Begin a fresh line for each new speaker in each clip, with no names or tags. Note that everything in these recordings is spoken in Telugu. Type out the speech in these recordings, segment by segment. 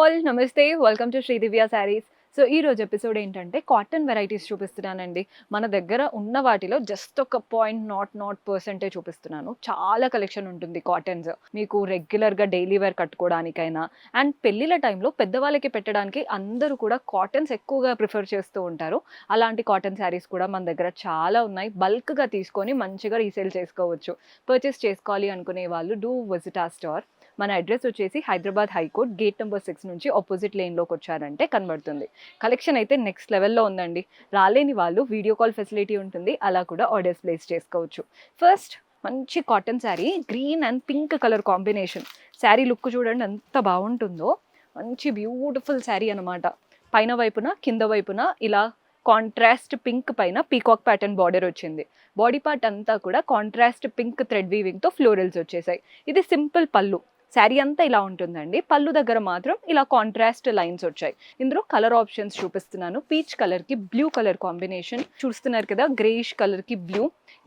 ఆల్ నమస్తే, welcome to Sridivya saris. So ఈ రోజు ఎపిసోడ్ ఏంటంటే కాటన్ వెరైటీస్ చూపిస్తున్నానండి. మన దగ్గర ఉన్న వాటిలో జస్ట్ ఒక 0.00% చూపిస్తున్నాను. చాలా కలెక్షన్ ఉంటుంది కాటన్స్. మీకు రెగ్యులర్‌గా డైలీ వేర్ కట్టుకోవడానికైనా అండ్ పెళ్ళిళ్ళ టైంలో పెద్దవాళ్ళకి పెట్టడానికి అందరూ కూడా కాటన్స్ ఎక్కువగా ప్రిఫర్ చేస్తూ ఉంటారు. అలాంటి కాటన్ శారీస్ కూడా మన దగ్గర చాలా ఉన్నాయి. బల్క్‌గా తీసుకొని మంచిగా రీసేల్ చేసుకోవచ్చు. పర్చేస్ చేసుకోవాలి అనుకునే వాళ్ళు డూ విజిట్ అవర్ స్టోర్. మన అడ్రస్ వచ్చేసి హైదరాబాద్ హైకోర్ట్ గేట్ నెంబర్ 6 నుంచి ఆపోజిట్ లేన్‌లోకి వచ్చారంటే కనబడుతుంది. కలెక్షన్ అయితే నెక్స్ట్ లెవెల్‌లో ఉందండి. రాలేని వాళ్ళు వీడియో కాల్ ఫెసిలిటీ ఉంటుంది. అలా కూడా ఆర్డర్స్ ప్లేస్ చేసుకోవచ్చు. ఫస్ట్ మంచి cotton sari green and pink colour combination. Sari look చూడండి ఎంత బాగుంటుందో. మంచి బ్యూటిఫుల్ శారీ అనమాట. పైన వైపున కింద వైపున ఇలా కాంట్రాస్ట్ పింక్ పైన పీకాక్ ప్యాటర్న్ బార్డర్ వచ్చింది. బాడీ పార్ట్ అంతా కూడా కాంట్రాస్ట్ పింక్ థ్రెడ్ వీవింగ్తో ఫ్లోరల్స్ వచ్చేసాయి. ఇది సింపుల్ పళ్ళు. శారీ అంతా ఇలా ఉంటుందండి. పళ్ళు దగ్గర మాత్రం ఇలా కాంట్రాస్ట్ లైన్స్ వచ్చాయి. ఇందులో కలర్ ఆప్షన్స్ చూపిస్తున్నాను. పీచ్ కలర్కి బ్లూ కలర్ కాంబినేషన్ చూస్తున్నారు కదా. గ్రేష్ కలర్కి బ్లూ,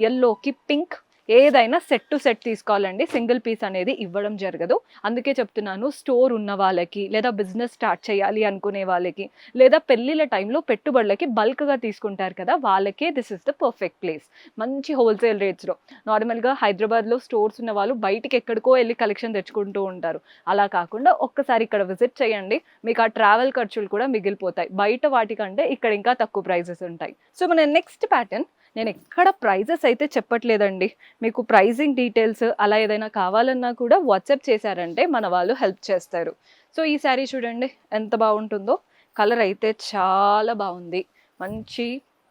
ఎల్లోకి పింక్. ఏదైనా సెట్ టు సెట్ తీసుకోవాలండి. సింగిల్ పీస్ అనేది ఇవ్వడం జరగదు. అందుకే చెప్తున్నాను, స్టోర్ ఉన్న వాళ్ళకి లేదా బిజినెస్ స్టార్ట్ చేయాలి అనుకునే వాళ్ళకి లేదా పెళ్ళిళ్ళ టైంలో పెట్టుబడులకి బల్క్గా తీసుకుంటారు కదా, వాళ్ళకే this is the perfect place. మంచి హోల్సేల్ రేట్స్లో. నార్మల్గా హైదరాబాద్లో స్టోర్స్ ఉన్న వాళ్ళు బయటికి ఎక్కడికో వెళ్ళి కలెక్షన్ తెచ్చుకుంటూ ఉంటారు. అలా కాకుండా ఒక్కసారి ఇక్కడ విజిట్ చేయండి. మీకు ఆ ట్రావెల్ ఖర్చులు కూడా మిగిలిపోతాయి. బయట వాటికంటే ఇక్కడ ఇంకా తక్కువ ప్రైజెస్ ఉంటాయి. సో మన నెక్స్ట్ ప్యాటర్న్, నేను ఎక్కడ ప్రైజెస్ అయితే చెప్పట్లేదండి. మీకు ప్రైజింగ్ డీటెయిల్స్ అలా ఏదైనా కావాలన్నా కూడా వాట్సాప్ చేశారంటే మన వాళ్ళు హెల్ప్ చేస్తారు. సో ఈ శారీ చూడండి ఎంత బాగుంటుందో. కలర్ అయితే చాలా బాగుంది. మంచి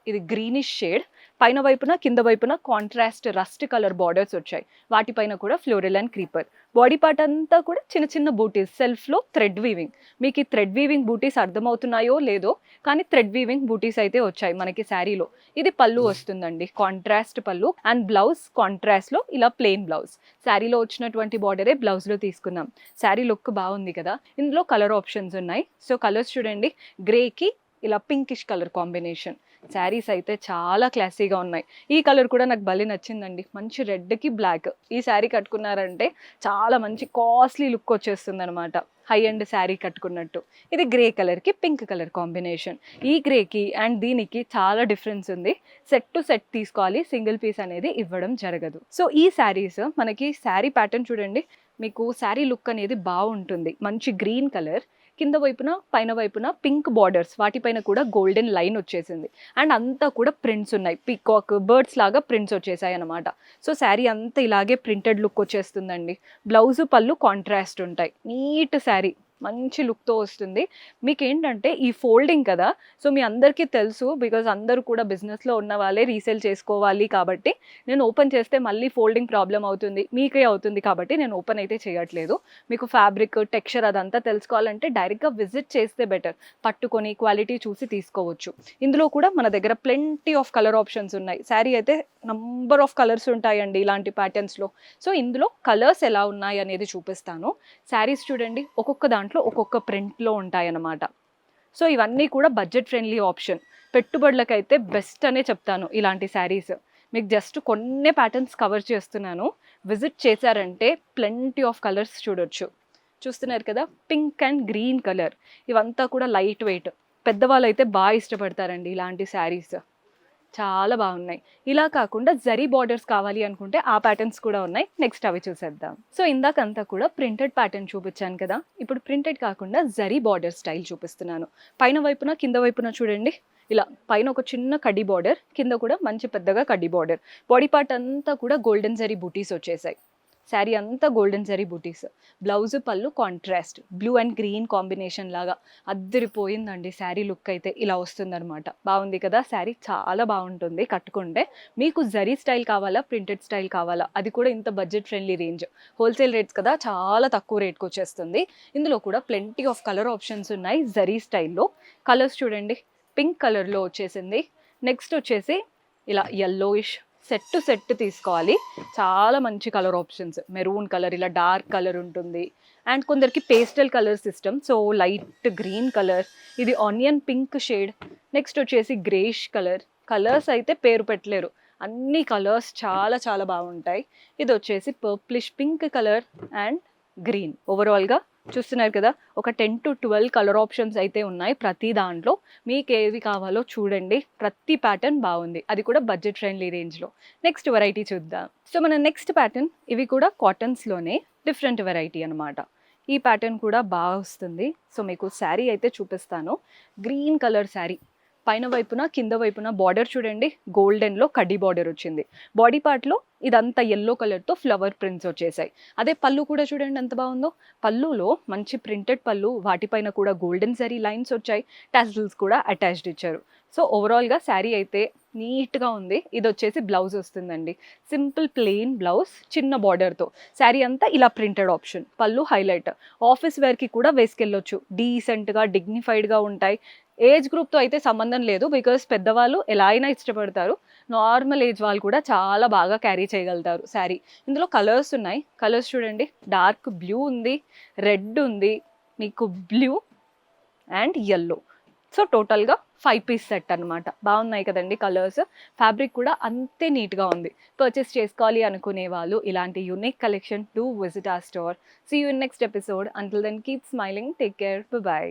ఇది గ్రీనిష్ షేడ్. పైన వైపున కింద వైపున కాంట్రాస్ట్ రస్ట్ కలర్ బార్డర్స్ వచ్చాయి. వాటిపైన కూడా floral and creeper. Body part అంతా కూడా చిన్న చిన్న బూటీస్, సెల్ఫ్లో థ్రెడ్ వీవింగ్. మీకు ఈ థ్రెడ్ వీవింగ్ బూటీస్ అర్థమవుతున్నాయో లేదో, కానీ థ్రెడ్ వీవింగ్ బూటీస్ అయితే వచ్చాయి మనకి శారీలో. ఇది పళ్ళు వస్తుందండి, కాంట్రాస్ట్ పళ్ళు. అండ్ బ్లౌజ్ కాంట్రాస్ట్లో ఇలా ప్లెయిన్ బ్లౌజ్. శారీలో వచ్చినటువంటి బార్డరే బ్లౌజ్లో తీసుకున్నాం. శారీ లుక్ బాగుంది కదా. ఇందులో కలర్ ఆప్షన్స్ ఉన్నాయి. సో కలర్స్ చూడండి, గ్రేకి ఇలా పింకిష్ కలర్ కాంబినేషన్. శారీస్ అయితే చాలా క్లాసీగా ఉన్నాయి. ఈ కలర్ కూడా నాకు భలే నచ్చిందండి. మంచి రెడ్కి బ్లాక్. ఈ శారీ కట్టుకున్నారంటే చాలా మంచి కాస్ట్లీ లుక్ వచ్చేస్తుంది అనమాట. హై అండ్ శారీ కట్టుకున్నట్టు. ఇది గ్రే కలర్కి పింక్ కలర్ కాంబినేషన్. ఈ గ్రేకి అండ్ దీనికి చాలా డిఫరెన్స్ ఉంది. సెట్ టు సెట్ తీసుకోవాలి, సింగిల్ పీస్ అనేది ఇవ్వడం జరగదు. సో ఈ శారీస్ మనకి శారీ ప్యాటర్న్ చూడండి, మీకు శారీ లుక్ అనేది బాగుంటుంది. మంచి గ్రీన్ కలర్, కింద వైపున పైన వైపున పింక్ బార్డర్స్, వాటిపైన కూడా గోల్డెన్ లైన్ వచ్చేసింది. అండ్ అంతా కూడా ప్రింట్స్ ఉన్నాయి. పీకాక్ బర్డ్స్ లాగా ప్రింట్స్ వచ్చేసాయి అనమాట. సో శారీ అంతా ఇలాగే ప్రింటెడ్ లుక్ వచ్చేస్తుందండి. బ్లౌజు పళ్ళు కాంట్రాస్ట్ ఉంటాయి. నీట్ శారీ, మంచి లుక్తో వస్తుంది. మీకు ఏంటంటే ఈ ఫోల్డింగ్ కదా, సో మీ అందరికీ తెలుసు, బికాజ్ అందరూ కూడా బిజినెస్లో ఉన్న వాళ్ళే రీసేల్ చేసుకోవాలి కాబట్టి నేను ఓపెన్ చేస్తే మళ్ళీ ఫోల్డింగ్ ప్రాబ్లం అవుతుంది, మీకే అవుతుంది కాబట్టి నేను ఓపెన్ అయితే చేయట్లేదు. మీకు ఫ్యాబ్రిక్ టెక్స్చర్ అదంతా తెలుసుకోవాలంటే డైరెక్ట్గా విజిట్ చేస్తే బెటర్. పట్టుకొని క్వాలిటీ చూసి తీసుకోవచ్చు. ఇందులో కూడా మన దగ్గర ప్లెంటీ ఆఫ్ కలర్ ఆప్షన్స్ ఉన్నాయి. శారీ అయితే నంబర్ ఆఫ్ కలర్స్ ఉంటాయండి ఇలాంటి ప్యాటర్న్స్లో. సో ఇందులో కలర్స్ ఎలా ఉన్నాయి అనేది చూపిస్తాను. శారీస్ చూడండి, ఒక్కొక్క దాంట్లో ఒక్కొక్క ప్రింట్లో ఉంటాయన్నమాట. సో ఇవన్నీ కూడా బడ్జెట్ ఫ్రెండ్లీ ఆప్షన్. పెట్టుబడులకైతే బెస్ట్ అనే చెప్తాను ఇలాంటి శారీస్. మీకు జస్ట్ కొన్ని ప్యాటర్న్స్ కవర్ చేస్తున్నాను. విజిట్ చేశారంటే ప్లెంటీ ఆఫ్ కలర్స్ చూడొచ్చు. చూస్తున్నారు కదా, పింక్ అండ్ గ్రీన్ కలర్. ఇవంతా కూడా లైట్ వెయిట్. పెద్దవాళ్ళు అయితే బాగా ఇష్టపడతారండి ఇలాంటి శారీస్. చాలా బాగున్నాయి. ఇలా కాకుండా జరీ బార్డర్స్ కావాలి అనుకుంటే ఆ ప్యాటర్న్స్ కూడా ఉన్నాయి. నెక్స్ట్ అవి చూసేద్దాం. సో ఇందాకంతా కూడా ప్రింటెడ్ ప్యాటర్న్ చూపించాను కదా, ఇప్పుడు ప్రింటెడ్ కాకుండా జరీ బార్డర్ స్టైల్ చూపిస్తున్నాను. పైన వైపున కింద వైపున చూడండి, ఇలా పైన ఒక చిన్న కడ్డీ బార్డర్, కింద కూడా మంచి పెద్దగా కడ్డీ బార్డర్. బాడీ పార్ట్ అంతా కూడా గోల్డెన్ జరీ బూటీస్ వచ్చేసాయి. శారీ అంతా గోల్డెన్ జరీ బూటీస్. బ్లౌజ్ పళ్ళు contrast blue and green combination లాగా అద్దరిపోయిందండి. శారీ లుక్ అయితే ఇలా వస్తుందన్నమాట. బాగుంది కదా శారీ, చాలా బాగుంటుంది కట్టుకుంటే. మీకు జరీ స్టైల్ కావాలా, ప్రింటెడ్ స్టైల్ కావాలా, అది కూడా ఇంత budget friendly range. Wholesale rates కదా, చాలా తక్కువ రేట్కి వచ్చేస్తుంది. ఇందులో కూడా ప్లెంటీ ఆఫ్ కలర్ ఆప్షన్స్ ఉన్నాయి జరీ స్టైల్లో. కలర్స్ చూడండి, పింక్ కలర్లో వచ్చేసింది. నెక్స్ట్ వచ్చేసి ఇలా యెల్లోయిష్. సెట్ టు సెట్ తీసుకోవాలి. చాలా మంచి కలర్ ఆప్షన్స్. మెరూన్ కలర్, ఇలా డార్క్ కలర్ ఉంటుంది. అండ్ కొందరికి పేస్టల్ కలర్స్ ఇష్టం, సో లైట్ గ్రీన్ కలర్. ఇది ఆనియన్ పింక్ షేడ్. నెక్స్ట్ వచ్చేసి గ్రేష్ కలర్. కలర్స్ అయితే పేరు పెట్టలేరు, అన్ని కలర్స్ చాలా చాలా బాగుంటాయి. ఇది వచ్చేసి purplish pink colour and green. ఓవరాల్గా చూస్తున్నారు కదా, ఒక 10 to 12 కలర్ ఆప్షన్స్ అయితే ఉన్నాయి ప్రతి దాంట్లో. మీకు ఏవి కావాలో చూడండి, ప్రతి ప్యాటర్న్ బాగుంది, అది కూడా బడ్జెట్ ఫ్రెండ్లీ రేంజ్లో. నెక్స్ట్ వెరైటీ చూద్దాం. సో మన నెక్స్ట్ ప్యాటర్న్, ఇవి కూడా కాటన్స్లోనే డిఫరెంట్ వెరైటీ అనమాట. ఈ ప్యాటర్న్ కూడా బాగా వస్తుంది. సో మీకు శారీ అయితే చూపిస్తాను. గ్రీన్ కలర్ శారీ, పైన వైపున కింద వైపున బార్డర్ చూడండి, గోల్డెన్లో కడ్డీ బార్డర్ వచ్చింది. బాడీ పార్ట్లో ఇదంతా ఎల్లో కలర్తో ఫ్లవర్ ప్రింట్స్ వచ్చేసాయి. అదే పళ్ళు కూడా చూడండి ఎంత బాగుందో. పళ్ళులో మంచి ప్రింటెడ్ పళ్ళు, వాటిపైన కూడా గోల్డెన్ జరీ లైన్స్ వచ్చాయి, టాజిల్స్ కూడా అటాచ్డ్ ఇచ్చారు. సో ఓవరాల్గా శారీ అయితే నీట్గా ఉంది. ఇది వచ్చేసి బ్లౌజ్ వస్తుందండి, సింపుల్ ప్లెయిన్ బ్లౌజ్, చిన్న బార్డర్తో. శారీ అంతా ఇలా ప్రింటెడ్ ఆప్షన్, పళ్ళు హైలైట్. ఆఫీస్ వేర్కి కూడా వేసుకెళ్ళొచ్చు, డీసెంట్గా డిగ్నిఫైడ్గా ఉంటాయి. ఏజ్ గ్రూప్తో అయితే సంబంధం లేదు, బికాస్ పెద్దవాళ్ళు ఎలా అయినా ఇష్టపడతారు, నార్మల్ ఏజ్ వాళ్ళు కూడా చాలా బాగా క్యారీ చేయగలుగుతారు శారీ. ఇందులో కలర్స్ ఉన్నాయి, కలర్స్ చూడండి, డార్క్ బ్లూ ఉంది, రెడ్ ఉంది, మీకు బ్లూ అండ్ ఎల్లో. సో టోటల్గా 5 పీస్ సెట్ అనమాట. బాగున్నాయి కదండి కలర్స్. ఫ్యాబ్రిక్ కూడా అంతే నీట్గా ఉంది. పర్చేస్ చేసుకోవాలి అనుకునే వాళ్ళు ఇలాంటి unique collection, do visit our store. See you in next episode. Until then keep smiling, take care, by.